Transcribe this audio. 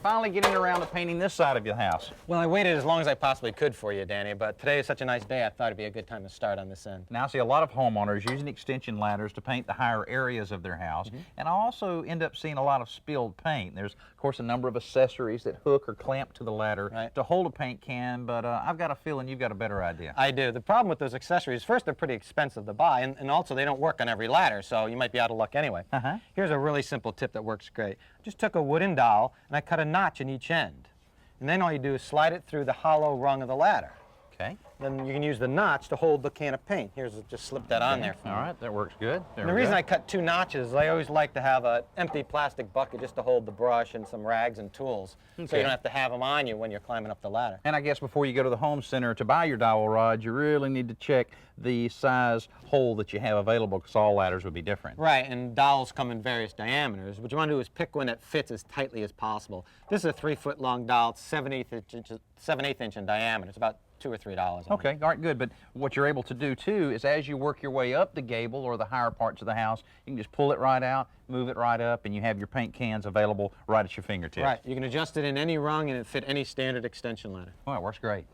finally getting around to painting this side of your house. Well, I waited as long as I possibly could for you, Danny, but today is such a nice day, I thought it'd be a good time to start on this end. Now, I see a lot of homeowners using extension ladders to paint the higher areas of their house, and I also end up seeing a lot of spilled paint. There's, of course, a number of accessories that hook or clamp to the ladder to hold a paint can, but I've got a feeling you've got a better idea. I do. The problem with those accessories, first, they're pretty expensive to buy, and also they don't work on every ladder, so you might be out of luck anyway. Here's a really simple tip that works great. I just took a wooden dowel and I cut a notch in each end. And then all you do is slide it through the hollow rung of the ladder. Okay. Then you can use the notch to hold the can of paint. Here's, just slip that on there for All right, that works good. And the reason I cut 2 notches is I always like to have an empty plastic bucket just to hold the brush and some rags and tools, so you don't have to have them on you when you're climbing up the ladder. And I guess before you go to the home center to buy your dowel rod, you really need to check the size hole that you have available, because all ladders would be different. Right, and dowels come in various diameters. What you want to do is pick one that fits as tightly as possible. This is a 3-foot long dowel. It's 7/8 inch in diameter. It's about $2 or $3. Okay, all right, good. But what you're able to do too is, as you work your way up the gable or the higher parts of the house, you can just pull it right out, move it right up, and you have your paint cans available right at your fingertips. Right, you can adjust it in any rung and it fit any standard extension ladder. Well, it works great.